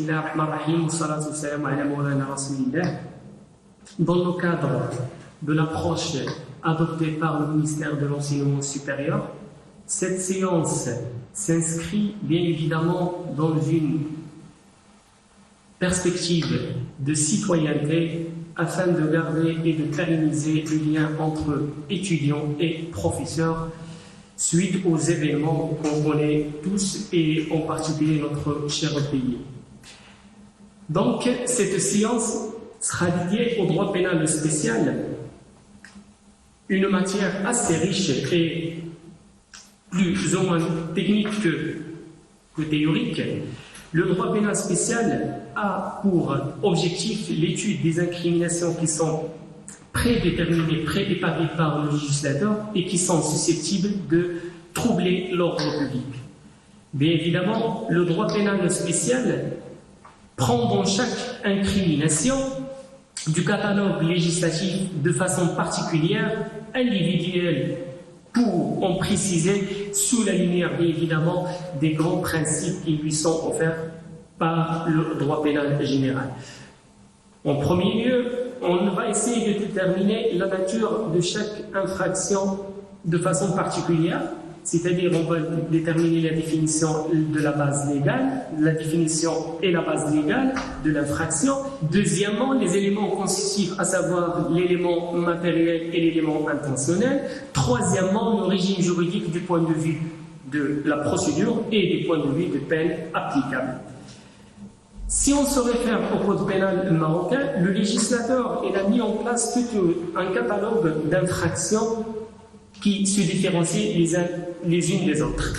Bismillahirrahmanirrahim, salatu wassalam ala mawlana rasulillah. Dans le cadre de l'approche adoptée par le ministère de l'Enseignement supérieur, cette séance s'inscrit bien évidemment dans une perspective de citoyenneté afin de garder et de pérenniser le lien entre étudiants et professeurs suite aux événements qu'on connaît tous et en particulier notre cher pays. Donc, cette séance sera dédiée au droit pénal spécial, une matière assez riche et plus ou moins technique que théorique. Le droit pénal spécial a pour objectif l'étude des incriminations qui sont prédéterminées, préparées par le législateur et qui sont susceptibles de troubler l'ordre public. Bien évidemment, le droit pénal spécial prend dans chaque incrimination du catalogue législatif de façon particulière, individuelle, pour en préciser sous la lumière, bien évidemment, des grands principes qui lui sont offerts par le droit pénal général. En premier lieu, on va essayer de déterminer la nature de chaque infraction de façon particulière, c'est-à-dire on va déterminer la définition de la base légale, la définition et la base légale de l'infraction. Deuxièmement, les éléments constitutifs, à savoir l'élément matériel et l'élément intentionnel. Troisièmement, le régime juridique du point de vue de la procédure et du point de vue des peines applicables. Si on se réfère au code pénal marocain, le législateur a mis en place tout un catalogue d'infractions qui se différencient les unes des autres.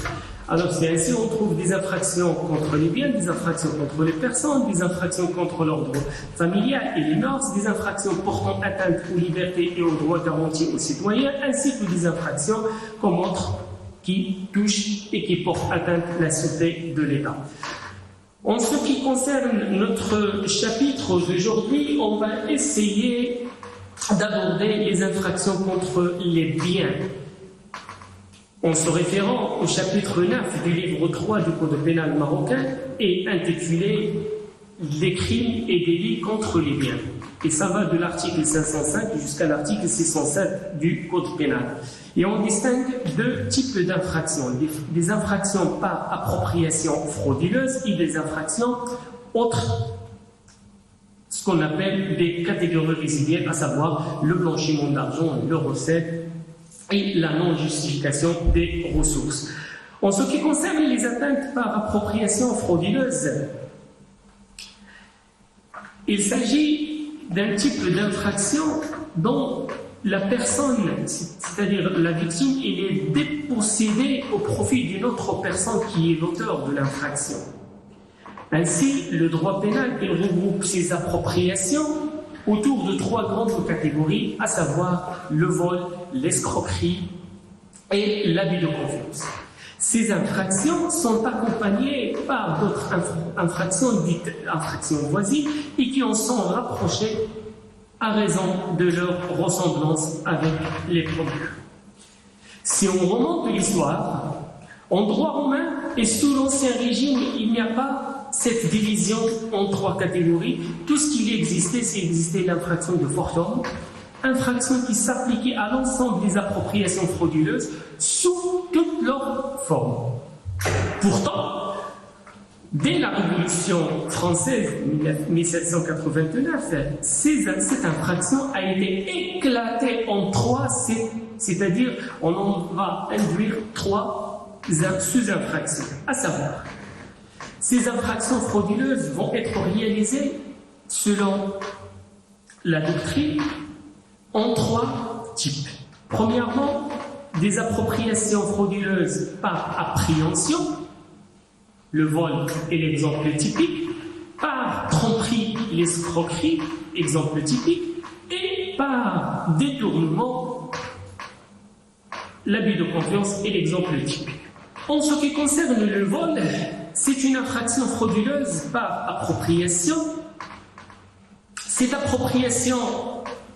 Alors c'est ainsi on trouve des infractions contre les biens, des infractions contre les personnes, des infractions contre l'ordre familial et les mœurs, des infractions portant atteinte aux libertés et aux droits garantis aux citoyens, ainsi que des infractions comme autres qui touchent et qui portent atteinte à la sûreté de l'État. En ce qui concerne notre chapitre d'aujourd'hui, on va essayer d'aborder les infractions contre les biens. En se référant au chapitre 9 du livre 3 du Code pénal marocain et intitulé « Les crimes et délits contre les biens ». Et ça va de l'article 505 jusqu'à l'article 607 du Code pénal. Et on distingue deux types d'infractions. Des infractions par appropriation frauduleuse et des infractions autres, ce qu'on appelle des catégories résiduelles, à savoir le blanchiment d'argent, le recette et la non-justification des ressources. En ce qui concerne les atteintes par appropriation frauduleuse, il s'agit d'un type d'infraction dont la personne, c'est-à-dire la victime, il est dépossédée au profit d'une autre personne qui est l'auteur de l'infraction. Ainsi, le droit pénal, il regroupe ces appropriations autour de trois grandes catégories, à savoir le vol, l'escroquerie et l'abus de confiance. Ces infractions sont accompagnées par d'autres infractions dites infractions voisines et qui en sont rapprochées à raison de leur ressemblance avec les premières. Si on remonte l'histoire, en droit romain et sous l'Ancien Régime, il n'y a pas cette division en trois catégories. Tout ce qui existait, c'est existait l'infraction de forfaiture, infraction qui s'appliquait à l'ensemble des appropriations frauduleuses sous toutes leurs formes. Pourtant, dès la Révolution française 1789, cette infraction a été éclatée en trois, c'est-à-dire on en va induire trois sous-infractions, à savoir, ces infractions frauduleuses vont être réalisées selon la doctrine en trois types. Premièrement, des appropriations frauduleuses par appréhension, le vol est l'exemple typique, par tromperie, l'escroquerie, exemple typique, et par détournement, l'abus de confiance est l'exemple typique. En ce qui concerne le vol, c'est une infraction frauduleuse par appropriation. Cette appropriation,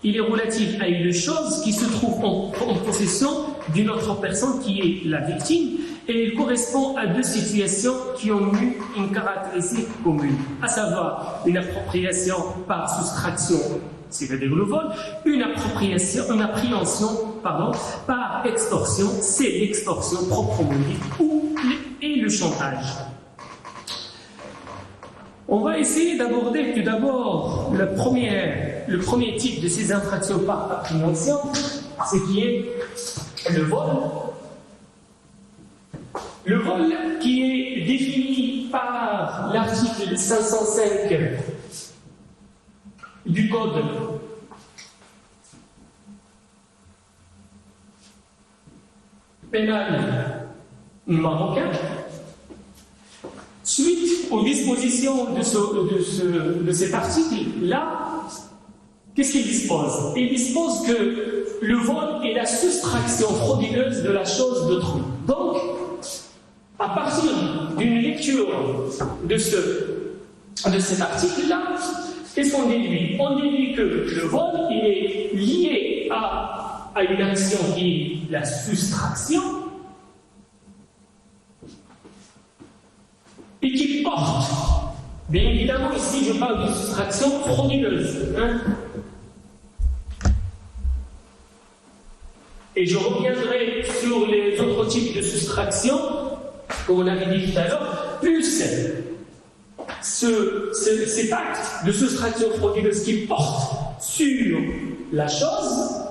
il est relative à une chose qui se trouve en possession d'une autre personne qui est la victime et il correspond à deux situations qui ont eu une caractéristique commune, à savoir une appropriation par soustraction, c'est-à-dire le vol, une appréhension par extorsion, c'est l'extorsion proprement dite, et le chantage. On va essayer d'aborder tout d'abord le premier type de ces infractions par appréhension, ce qui est le vol. Le vol qui est défini par l'article 505 du Code pénal marocain. Suite aux dispositions de cet article-là, qu'est-ce qu'il dispose? Il dispose que le vol est la soustraction frauduleuse de la chose d'autrui. Donc, à partir d'une lecture de cet article-là, qu'est-ce qu'on déduit? On déduit que le vol il est lié à une action qui est la soustraction et qui porte, bien évidemment ici je parle de soustraction frauduleuse. Et je reviendrai sur les autres types de soustraction, comme on avait dit tout à l'heure, plus cet acte de soustraction frauduleuse qui porte sur la chose,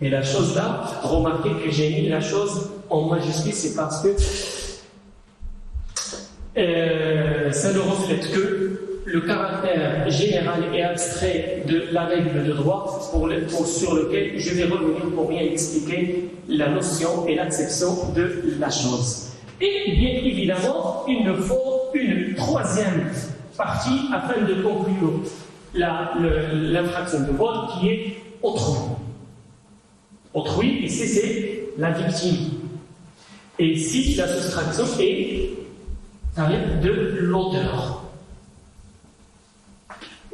et la chose là, remarquez que j'ai mis la chose en majuscule, c'est parce que ça ne reflète que le caractère général et abstrait de la règle de droit sur lequel je vais revenir pour bien expliquer la notion et l'acception de la chose. Et bien évidemment, il nous faut une troisième partie afin de conclure l'infraction de vol qui est autrui. Autrui, ici c'est la victime. Et ici, la soustraction est de l'auteur.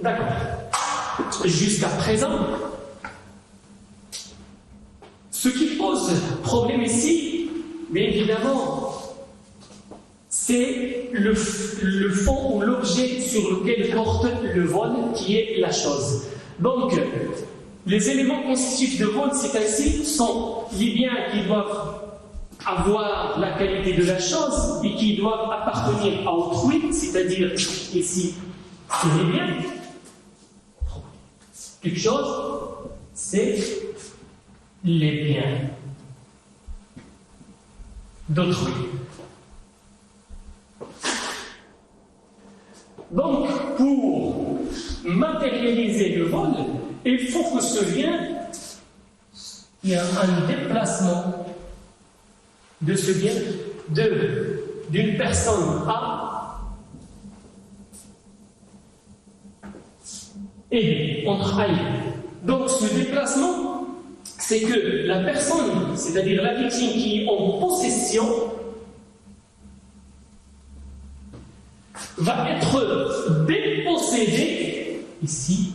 D'accord. Jusqu'à présent, ce qui pose problème ici, bien évidemment, c'est le fond ou l'objet sur lequel porte le vol, qui est la chose. Donc, les éléments constitutifs de vol, c'est ainsi, sont les biens qui doivent avoir la qualité de la chose et qui doivent appartenir à autrui, c'est-à-dire ici, c'est les biens. Quelque chose, c'est les biens d'autrui. Donc, pour matérialiser le vol, il faut que ce bien, il y a un déplacement de ce bien d'une personne A et entre A et B. Donc ce déplacement, c'est que la personne, c'est-à-dire la victime qui est en possession, va être dépossédée, ici,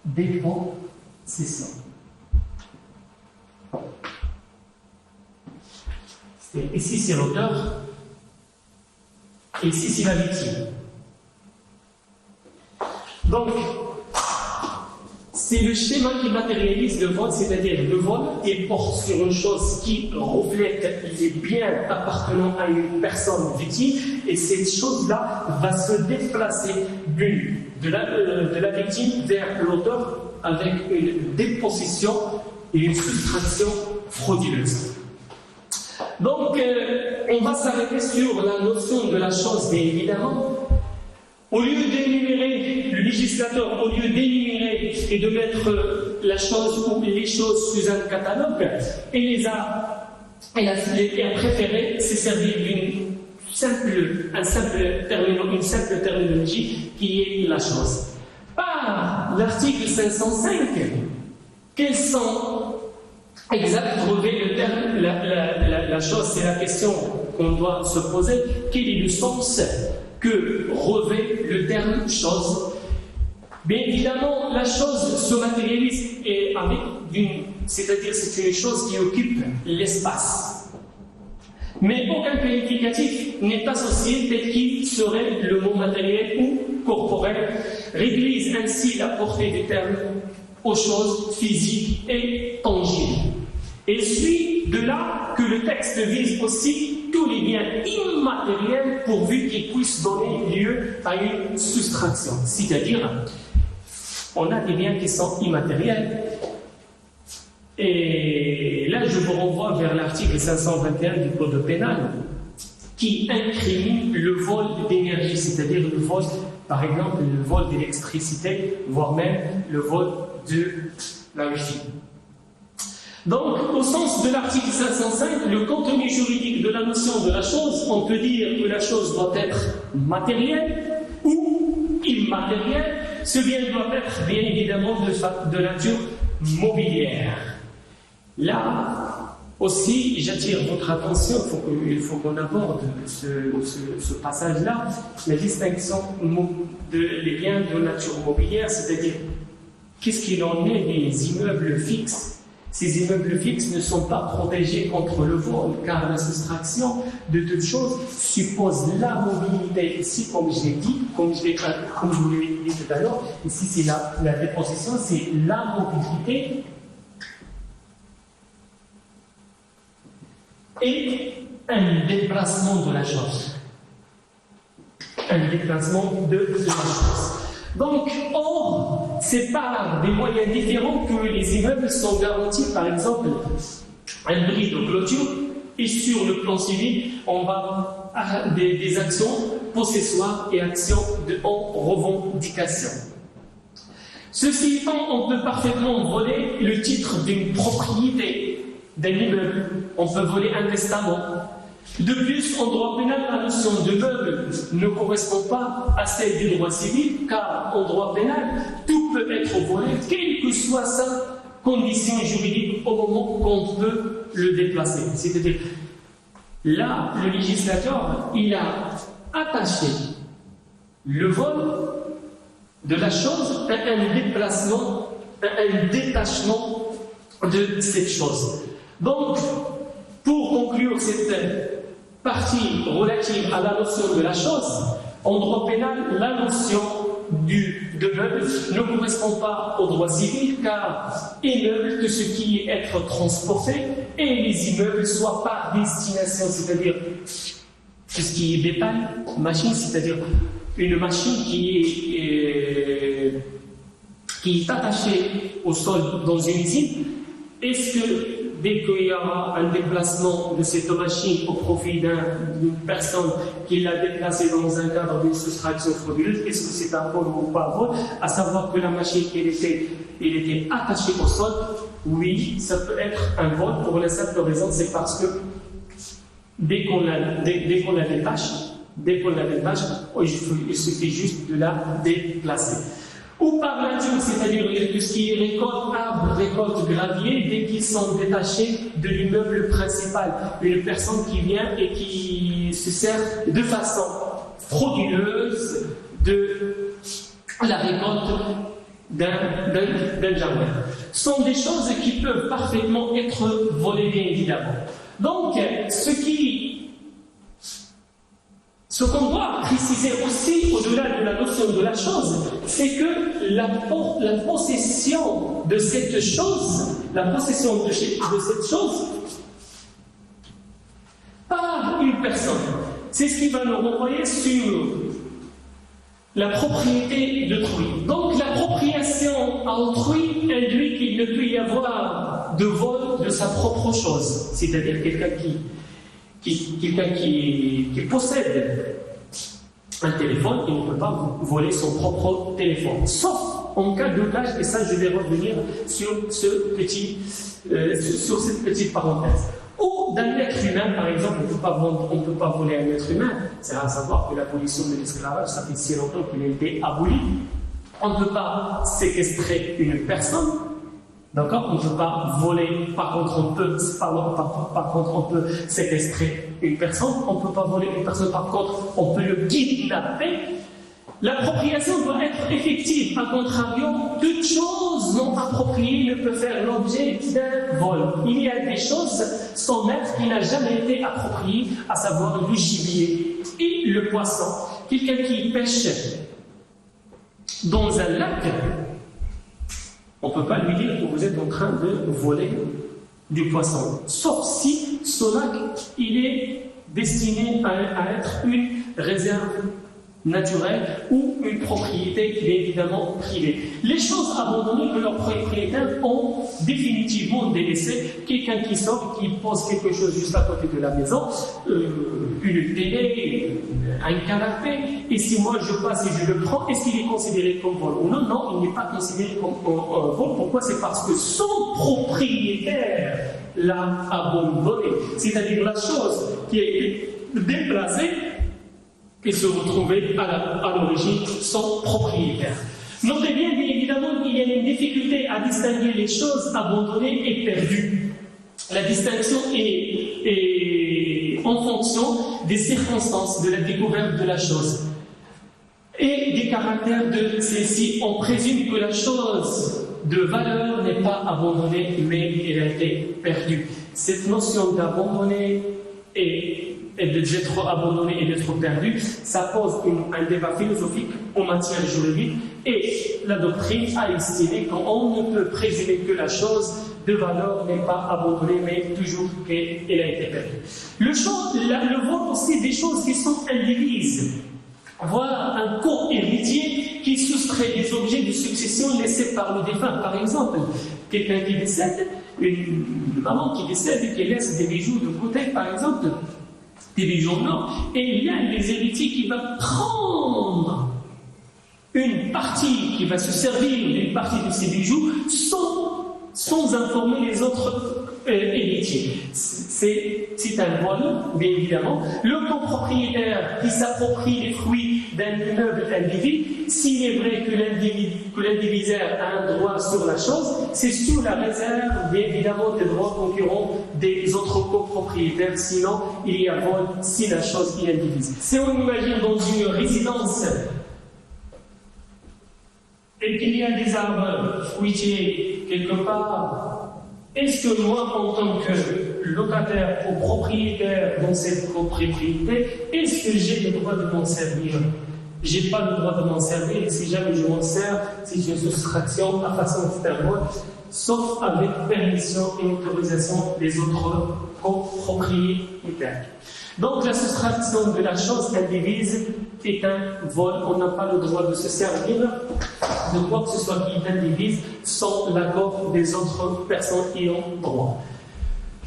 dépossession. Ici c'est l'auteur, et ici c'est la victime. Donc, c'est le schéma qui matérialise le vol, c'est-à-dire le vol, il porte sur une chose qui reflète les biens appartenant à une personne victime, et cette chose-là va se déplacer de la victime vers l'auteur avec une dépossession et une soustraction frauduleuse. Donc, on va s'arrêter sur la notion de la chose, bien évidemment. Au lieu d'énumérer, le législateur, au lieu d'énumérer et de mettre la chose ou les choses sous un catalogue, il a préféré se servir d'une simple terminologie qui est la chose. Par l'article 505, quels sont exact, trouver le terme, la chose, c'est la question qu'on doit se poser. Quel est le sens que revêt le terme chose? Bien évidemment, la chose se matérialise c'est-à-dire c'est une chose qui occupe l'espace. Mais aucun qualificatif n'est associé tel qu'il serait le mot matériel ou corporel, réduisent ainsi la portée du terme aux choses physiques et tangibles. Il suit de là que le texte vise aussi tous les biens immatériels pourvu qu'ils puissent donner lieu à une soustraction. C'est-à-dire, on a des biens qui sont immatériels. Et là, je vous renvoie vers l'article 521 du Code pénal qui incrimine le vol d'énergie, c'est-à-dire le vol, par exemple, le vol d'électricité, voire même le vol de la Wi-Fi. Donc, au sens de l'article 505, le contenu juridique de la notion de la chose, on peut dire que la chose doit être matérielle ou immatérielle. Ce bien doit être bien évidemment de nature mobilière. Là aussi, j'attire votre attention, il faut qu'on aborde ce passage-là, la distinction des biens de nature mobilière, c'est-à-dire qu'est-ce qu'il en est des immeubles fixes. Ces immeubles fixes ne sont pas protégés contre le vol, car la soustraction de toute chose suppose la mobilité. Ici, comme je l'ai dit, comme je vous l'ai dit tout à l'heure, ici c'est la dépossession, c'est la mobilité et un déplacement de la chose. Un déplacement de la chose. Donc, or, c'est par des moyens différents que les immeubles sont garantis. Par exemple, un bris de clôture, et sur le plan civil, on va à des actions possessoires et actions en revendication. Ceci étant, on peut parfaitement voler le titre d'une propriété d'un immeuble. On peut voler un testament. De plus, en droit pénal, la notion de meuble ne correspond pas à celle du droit civil, car en droit pénal, tout peut être volé, quelle que soit sa condition juridique au moment qu'on peut le déplacer. C'est-à-dire, là, le législateur, il a attaché le vol de la chose à un déplacement, à un détachement de cette chose. Donc, pour conclure cette partie relative à la notion de la chose, en droit pénal, la notion de meuble ne correspond pas au droit civil, car immeuble que ce qui est être transporté, et les immeubles soit par destination, c'est-à-dire tout ce qui est bétail, machine, c'est-à-dire une machine qui est attachée au sol dans une usine. Est-ce que dès qu'il y aura un déplacement de cette machine au profit d'une personne qui l'a déplacée dans un cadre d'une soustraction frauduleuse, est-ce que c'est un vol ou pas un vol? À savoir que la machine, elle était attachée au sol. Oui, ça peut être un vol pour la simple raison, c'est parce que dès qu'on la détache, il suffit juste de la déplacer. Ou par nature, c'est-à-dire tout ce qui est récolte, arbre, récolte, gravier, dès qu'ils sont détachés de l'immeuble principal. Une personne qui vient et qui se sert de façon frauduleuse de la récolte d'un jardin. Ce sont des choses qui peuvent parfaitement être volées, bien évidemment. Donc, ce qu'on doit préciser aussi, au-delà de la notion de la chose, c'est que la possession de cette chose, par une personne, c'est ce qui va nous renvoyer sur la propriété d'autrui. Donc l'appropriation à autrui induit qu'il ne peut y avoir de vol de sa propre chose, c'est-à-dire quelqu'un qui possède un téléphone, il ne peut pas voler son propre téléphone, sauf en cas de cas, et ça je vais revenir sur cette petite parenthèse. Ou d'un être humain, par exemple, on ne peut pas voler un être humain, c'est à savoir que l'abolition de l'esclavage, ça fait si longtemps qu'il a été aboli. On ne peut pas séquestrer une personne. D'accord? On ne peut pas voler, par contre on peut séquestrer une personne, on ne peut pas voler une personne, par contre on peut le kidnapper. L'appropriation doit être effective, à contrario, toute chose non appropriée ne peut faire l'objet d'un vol. Il y a des choses son maître qui n'a jamais été approprié, à savoir le gibier et le poisson. Quelqu'un qui pêche dans un lac, on ne peut pas lui dire que vous êtes en train de voler du poisson, sauf si ce lac il est destiné à être une réserve naturelle ou une propriété qui est évidemment privée. Les choses abandonnées que leurs propriétaires ont définitivement délaissées, quelqu'un qui sort, qui pose quelque chose juste à côté de la maison, une télé, un canapé, et si moi je passe et je le prends, est-ce qu'il est considéré comme vol ou non? Non, il n'est pas considéré comme un vol. Pourquoi? C'est parce que son propriétaire l'a abandonné. C'est-à-dire la chose qui a été déplacée et se retrouver à l'origine son propriétaire. Notez bien, évidemment, qu'il y a une difficulté à distinguer les choses abandonnées et perdues. La distinction est en fonction des circonstances de la découverte de la chose et des caractères de celle-ci. On présume que la chose de valeur n'est pas abandonnée, mais elle a été perdue. Cette notion d'abandonner et d'être abandonné et d'être perdu, ça pose un débat philosophique en matière juridique, et la doctrine a estimé qu'on ne peut présumer que la chose de valeur n'est pas abandonnée, mais toujours qu'elle a été perdue. Le vol aussi des choses qui sont indivises. Voir un co-héritier qui soustrait des objets de succession laissés par le défunt. Par exemple, quelqu'un qui décède, une maman qui décède et qui laisse des bijoux de côté, par exemple, des bijoux en or, et il y a des héritiers qui vont prendre une partie, qui va se servir d'une partie de ces bijoux sans informer les autres héritiers. C'est un vol, bien évidemment. Le copropriétaire qui s'approprie les fruits d'un immeuble individu, s'il est vrai que l'indivisaire a un droit sur la chose, c'est sous la réserve, bien évidemment, des droits concurrents des autres copropriétaires, sinon il y a vol si la chose est indivisible. Si on imagine dans une résidence et qu'il y a des arbres fruitiers quelque part, est-ce que moi, en tant que locataire ou propriétaire dans cette copropriété, est-ce que j'ai le droit de m'en servir? Je n'ai pas le droit de m'en servir, et si jamais je m'en sers, c'est une soustraction à façon c'est un vol, sauf avec permission et autorisation des autres copropriétaires. Donc la soustraction de la chose indivise est un vol. On n'a pas le droit de se servir de quoi que ce soit qui est indivise sans l'accord des autres personnes qui ont droit.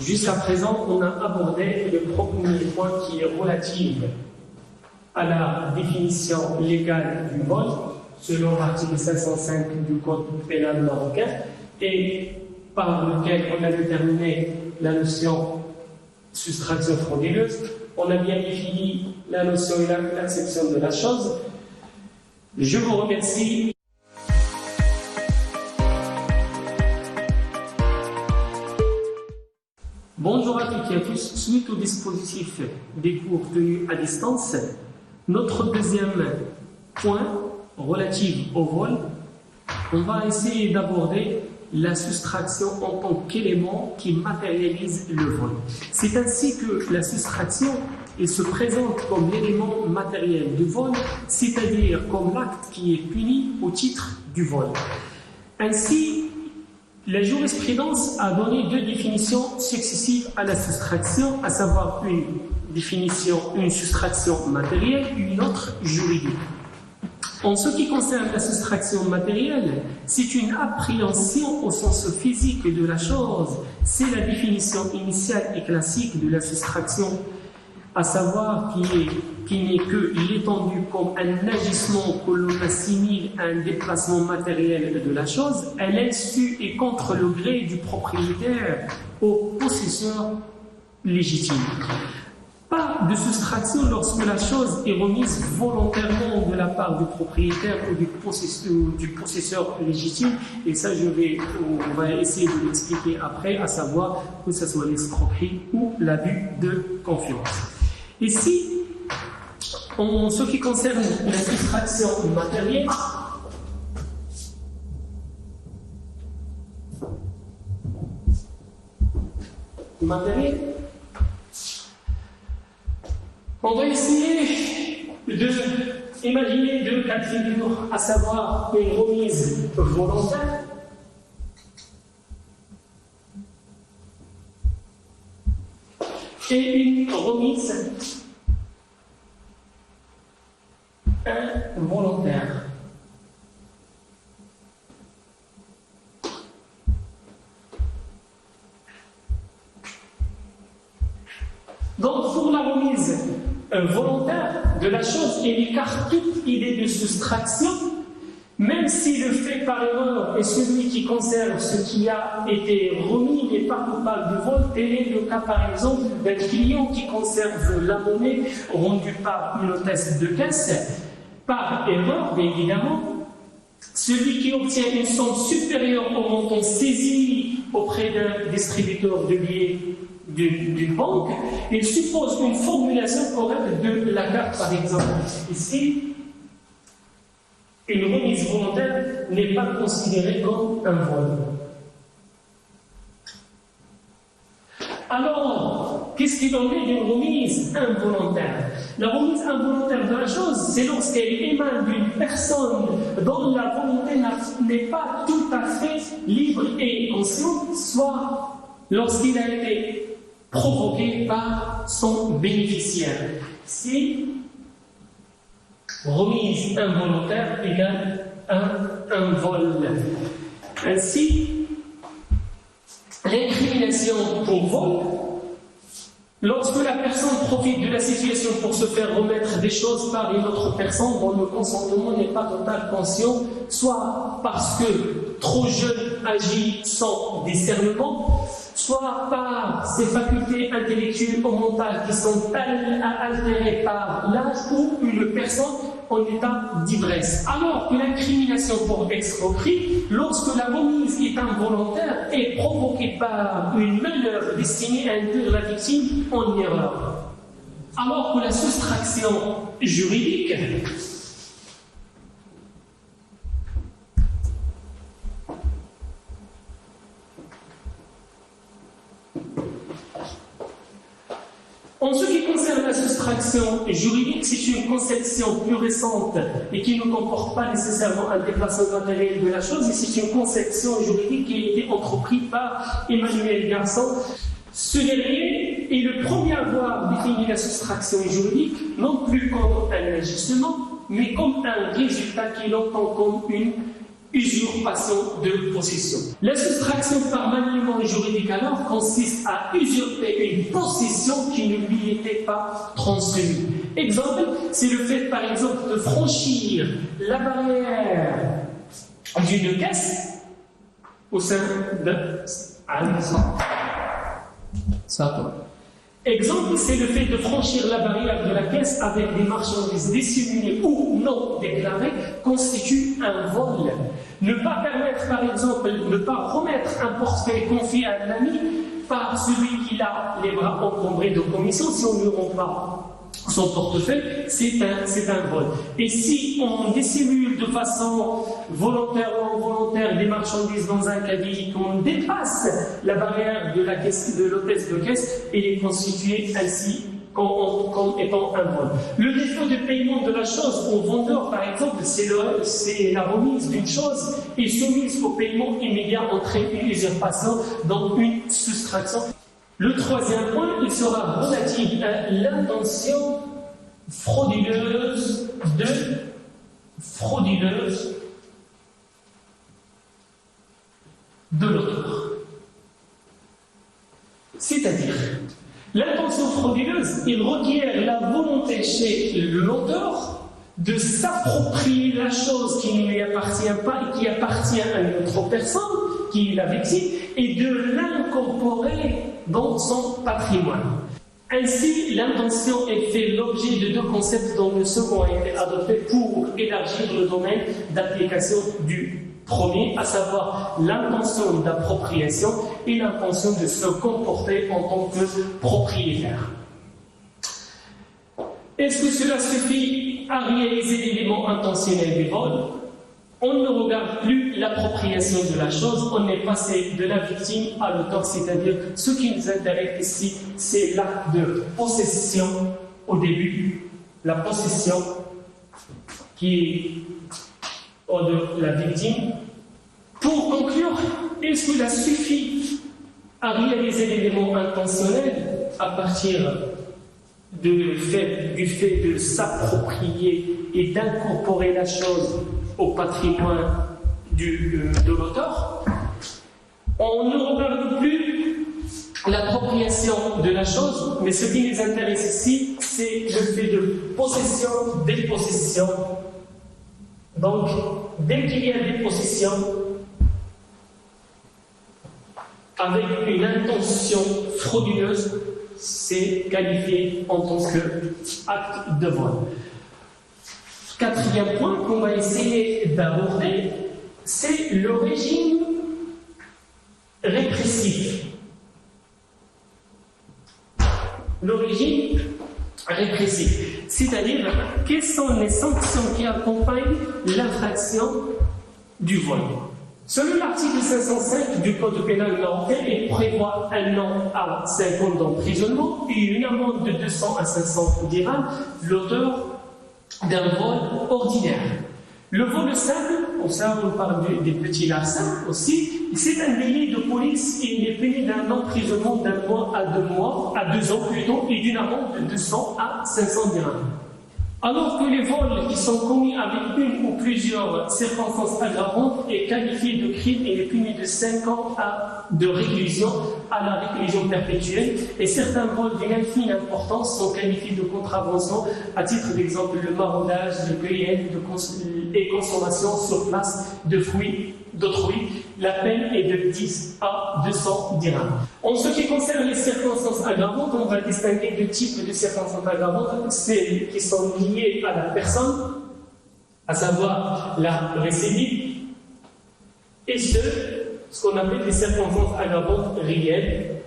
Jusqu'à présent, on a abordé le premier point qui est relatif à la définition légale du vol, selon l'article 505 du Code pénal marocain, et par lequel on a déterminé la notion soustraction frauduleuse. On a bien défini la notion et l'acception de la chose. Je vous remercie. Bonjour à toutes et à tous. Suite au dispositif des cours tenus à distance, notre deuxième point relatif au vol, on va essayer d'aborder la soustraction en tant qu'élément qui matérialise le vol. C'est ainsi que la soustraction se présente comme l'élément matériel du vol, c'est-à-dire comme l'acte qui est puni au titre du vol. Ainsi, la jurisprudence a donné deux définitions successives à la soustraction, à savoir une soustraction matérielle et une autre juridique. En ce qui concerne la soustraction matérielle, c'est une appréhension au sens physique de la chose. C'est la définition initiale et classique de la soustraction, à savoir qui n'est que l'étendue comme un agissement que l'on assimile à un déplacement matériel de la chose, à l'insu et contre le gré du propriétaire au possesseur légitime. Pas de soustraction lorsque la chose est remise volontairement de la part du propriétaire ou du possesseur légitime, et ça on va essayer de l'expliquer après, à savoir que ce soit l'escroquerie ou l'abus de confiance. Ici, en ce qui concerne la soustraction matérielle, matériel. On va essayer d'imaginer deux cas de figure, à savoir une remise volontaire et une remise involontaire. Donc, pour la remise volontaire de la chose, il écarte toute idée de soustraction, même si le fait par erreur est celui qui conserve ce qui a été remis n'est pas coupable de vol. Tel est le cas par exemple d'un client qui conserve la monnaie rendue par une hôtesse de caisse par erreur, bien évidemment. Celui qui obtient une somme supérieure au montant saisi auprès d'un distributeur de billets d'une banque, il suppose une formulation correcte de la carte, par exemple. Ici, une remise volontaire n'est pas considérée comme un vol. Alors, qu'est-ce qui en est d'une remise involontaire? La remise involontaire de la chose, c'est lorsqu'elle émane d'une personne dont la volonté n'est pas tout à fait libre et consciente, soit lorsqu'il a été provoqué par son bénéficiaire. Si remise involontaire égale un vol. Ainsi, l'incrimination pour vol, lorsque la personne profite de la situation pour se faire remettre des choses par une autre personne dont le consentement n'est pas total conscient, soit parce que trop jeune agit sans discernement, soit par ses facultés intellectuelles ou mentales qui sont altérées par l'âge ou une personne en état d'ivresse. Alors que l'incrimination pour escroquerie, lorsque la remise est involontaire, est provoquée par une manœuvre destinée à induire la victime en erreur. Alors que la soustraction juridique en ce qui concerne la soustraction juridique, c'est une conception plus récente et qui ne comporte pas nécessairement un déplacement matériel de la chose, et c'est une conception juridique qui a été entreprise par Emmanuel Garçon. Ce dernier est le premier à avoir défini la soustraction juridique, non plus comme un agissement, mais comme un résultat qu'il entend comme une usurpation de possession. La soustraction par maniement juridique alors consiste à usurper une possession qui ne lui était pas transmise. Exemple, c'est le fait par exemple de franchir la barrière d'une caisse au sein d'un Exemple, c'est le fait de franchir la barrière de la caisse avec des marchandises dissimulées ou non déclarées constitue un vol. Ne pas permettre, par exemple, ne pas remettre un portefeuille confié à un ami par celui qui a les bras encombrés de commissions, si on ne lui rend pas son portefeuille, c'est un vol. Et si on dissimule de façon volontaire ou involontaire des marchandises dans un caddie, qu'on dépasse la barrière de la caisse, de l'hôtesse de caisse, il est constitué ainsi comme étant un vol. Le défaut de paiement de la chose au vendeur, par exemple, c'est la remise d'une chose et soumise au paiement immédiat entraîne une usurpation, donc une soustraction. Le troisième point, il sera relatif à l'intention frauduleuse de l'auteur. C'est-à-dire, l'intention frauduleuse, il requiert la volonté chez l'auteur de s'approprier la chose qui ne lui appartient pas et qui appartient à une autre personne, qui est la victime, et de l'incorporer dans son patrimoine. Ainsi, l'intention est fait l'objet de deux concepts dont le second a été adopté pour élargir le domaine d'application du premier, à savoir l'intention d'appropriation et l'intention de se comporter en tant que propriétaire. Est-ce que cela suffit à réaliser l'élément intentionnel du vol? On ne regarde plus l'appropriation de la chose, on est passé de la victime à l'auteur, c'est-à-dire ce qui nous intéresse ici, c'est l'acte de possession au début, la possession qui est de la victime. Pour conclure, est-ce qu'il a suffi à réaliser l'élément intentionnel à partir du fait de s'approprier et d'incorporer la chose au patrimoine de l'auteur? On ne regarde plus l'appropriation de la chose, mais ce qui nous intéresse ici, c'est le fait de possession, dépossession. Donc, dès qu'il y a des possessions, avec une intention frauduleuse, c'est qualifié en tant qu'acte de vol. Quatrième point qu'on va essayer d'aborder, c'est le régime répressif. Le régime répressif, c'est-à-dire quelles sont les sanctions qui accompagnent l'infraction du vol. Selon l'article 505 du Code pénal marocain, il prévoit 1 an à 5 ans d'emprisonnement et une amende de 200 à 500 dirhams l'auteur d'un vol ordinaire. Le vol simple, on parle des petits larcins aussi, c'est un délit de police et il est puni d'un emprisonnement d'1 mois à 2 mois, à 2 ans plutôt, et d'une amende de 200 à 500 dirhams. Alors que les vols qui sont commis avec une ou plusieurs circonstances aggravantes est qualifié de crime et est puni de 5 ans de réclusion à la réclusion perpétuelle, et certains vols d'une infime importance sont qualifiés de contravention. À titre d'exemple, le maraudage, le cueillette et consommation sur place de fruits d'autrui, la peine est de 10 à 200 dirhams. En ce qui concerne les circonstances aggravantes, on va distinguer deux types de circonstances aggravantes, celles qui sont liées à la personne, à savoir la récidive, et ce qu'on appelle les circonstances aggravantes réelles,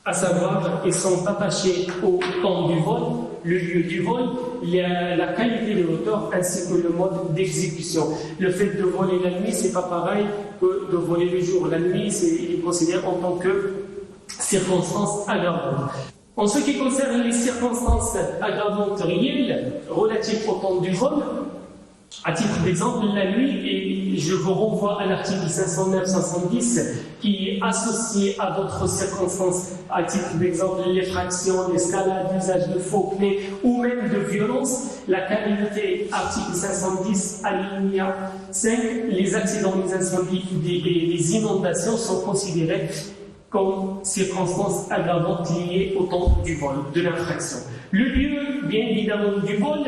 à savoir qu'elles sont attachées au temps du vol, le lieu du vol, la qualité de l'auteur ainsi que le mode d'exécution. Le fait de voler la nuit, c'est pas pareil que de voler le jour. La nuit, il est considéré en tant que circonstance aggravante. En ce qui concerne les circonstances aggravantes réelles relatives au temps du vol, à titre d'exemple, la nuit, et je vous renvoie à l'article 509-510 qui est associé à d'autres circonstances, à titre d'exemple, l'effraction, l'escalade, l'usage de faux clés ou même de violence. La qualité, article 510, alinéa 5, les accidents, les incendies et les inondations sont considérés comme circonstances aggravantes liées au temps du vol, de l'infraction. Le lieu, bien évidemment, du vol,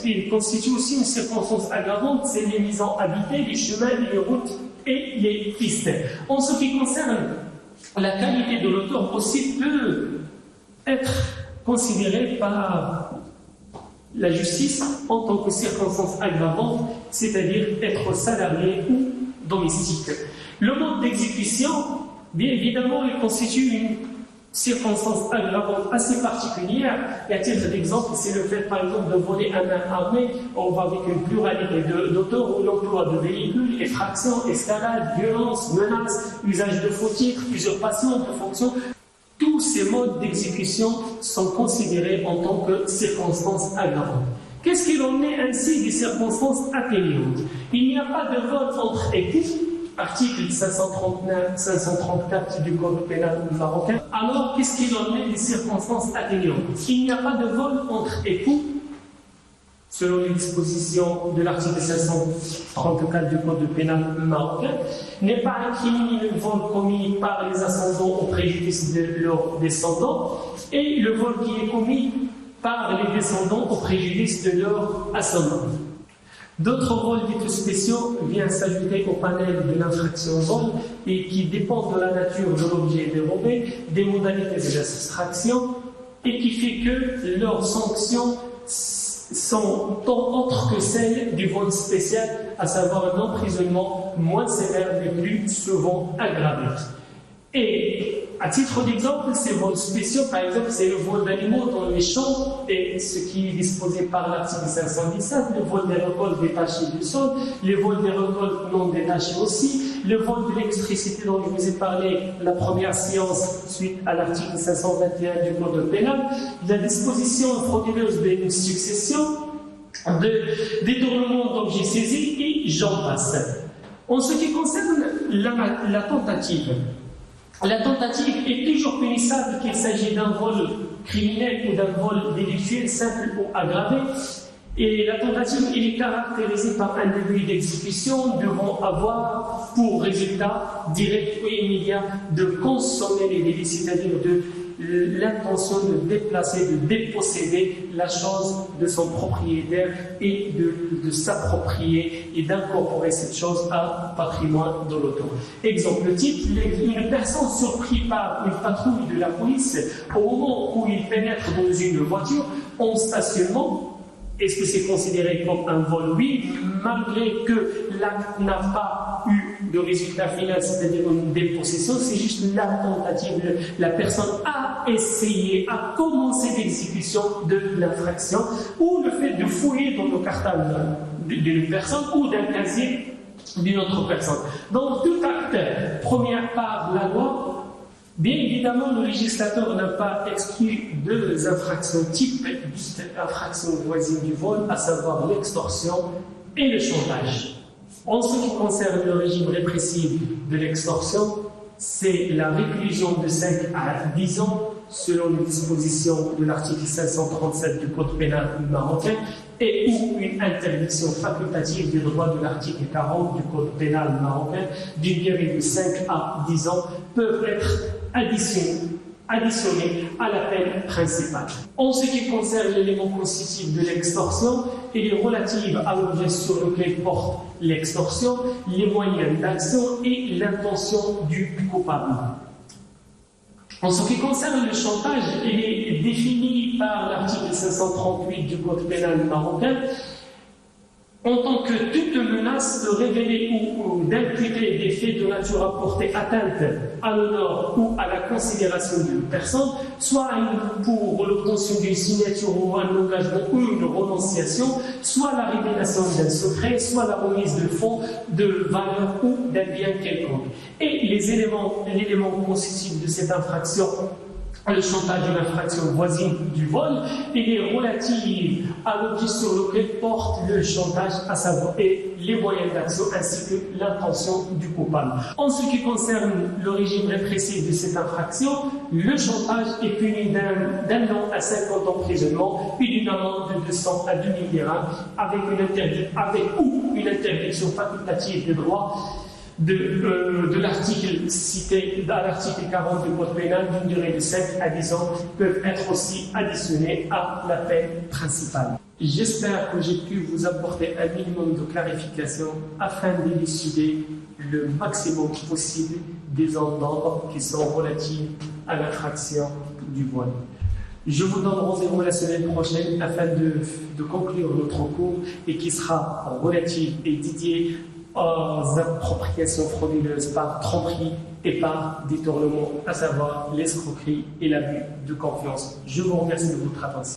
il constitue aussi une circonstance aggravante, c'est les maisons habitées, les chemins, les routes et les pistes. En ce qui concerne la qualité de l'auteur aussi peut être considérée par la justice en tant que circonstance aggravante, c'est-à-dire être salarié ou domestique. Le mode d'exécution, bien évidemment, il constitue une circonstance aggravante assez particulière. Et à titre d'exemple, c'est le fait, par exemple, de voler à main armée. On va avec une pluralité d'auteurs où l'emploi de véhicules, effraction, escalade, violence, menace, usage de faux titres, usurpation de fonction. Tous ces modes d'exécution sont considérés en tant que circonstances aggravantes. Qu'est-ce qu'il en est ainsi des circonstances atténuantes? Il n'y a pas de vote entre époux, article 534 du Code pénal marocain. Alors, qu'est-ce qu'il en est des circonstances atténuantes? Il n'y a pas de vol entre époux, selon les dispositions de l'article 534 du Code pénal marocain, n'est pas incriminé le vol commis par les ascendants au préjudice de leurs descendants, et le vol qui est commis par les descendants au préjudice de leurs ascendants. D'autres rôles dits spéciaux viennent s'ajouter au panel de l'infraction vol et qui dépendent de la nature de l'objet dérobé, des modalités de la soustraction, et qui fait que leurs sanctions sont autres que celles du vol spécial, à savoir un emprisonnement moins sévère mais plus souvent aggravé. Et à titre d'exemple, ces vols spéciaux, par exemple, c'est le vol d'animaux dans les champs, et ce qui est disposé par l'article 517, le vol des récoltes détachées du sol, les vols des récoltes non détachées aussi, le vol de l'électricité dont je vous ai parlé, la première séance suite à l'article 521 du Code pénal, la disposition frauduleuse d'une succession, de détournement d'objets saisis, et j'en passe. En ce qui concerne la tentative est toujours punissable qu'il s'agit d'un vol criminel ou d'un vol délictuel simple ou aggravé. Et la tentative est caractérisée par un début d'exécution devant avoir pour résultat direct ou immédiat de consommer les délits, c'est-à-dire de l'intention de déplacer, de déposséder la chose de son propriétaire et de s'approprier et d'incorporer cette chose à patrimoine de l'auteur. Exemple type, une personne surprise par une patrouille de la police au moment où il pénètre dans une voiture en stationnement. Est-ce que c'est considéré comme un vol? Oui, malgré que l'acte n'a pas eu de résultat final, c'est-à-dire une dépossession, c'est juste la tentative. La personne a essayé, a commencé l'exécution de l'infraction, ou le fait de fouiller dans le cartable d'une personne ou d'un casier d'une autre personne. Donc tout acte, première part, la loi. Bien évidemment, le législateur n'a pas exclu deux infractions types d'infractions voisines du vol, à savoir l'extorsion et le chantage. En ce qui concerne le régime répressif de l'extorsion, c'est la réclusion de 5 à 10 ans selon les dispositions de l'article 537 du Code pénal marocain et ou une interdiction facultative des droits de l'article 40 du Code pénal marocain d'une durée de 5 à 10 ans peuvent être additionnés à la peine principale. En ce qui concerne l'élément constitutif de l'extorsion, il est relatif à l'objet sur lequel porte l'extorsion, les moyens d'action et l'intention du coupable. En ce qui concerne le chantage, il est défini par l'article 538 du Code pénal marocain en tant que toute menace de révéler ou d'imputer des faits de nature à porter atteinte à l'honneur ou à la considération d'une personne, soit pour l'obtention d'une signature ou un engagement ou une renonciation, soit la révélation d'un secret, soit la remise de fonds, de valeur ou d'un bien quelconque. Et l'élément constitutif de cette infraction, le chantage d'une infraction voisine du vol, il est relatif à l'objet sur lequel porte le chantage, à savoir et les moyens d'action ainsi que l'intention du coupable. En ce qui concerne le régime répressif de cette infraction, le chantage est puni d'un an à 50 ans d'emprisonnement puis d'une amende de 200 à 2000 dirhams avec une interdiction facultative de droit de l'article cité à l'article 40 du Code pénal d'une durée de 5 à 10 ans peuvent être aussi additionnés à la peine principale. J'espère que j'ai pu vous apporter un minimum de clarification afin d'élucider le maximum possible des normes qui sont relatives à l'infraction du vol. Je vous donne rendez-vous la semaine prochaine afin de conclure notre cours et qui sera relatif et dédié aux appropriations frauduleuses par tromperie et par détournement, à savoir l'escroquerie et l'abus de confiance. Je vous remercie de votre attention.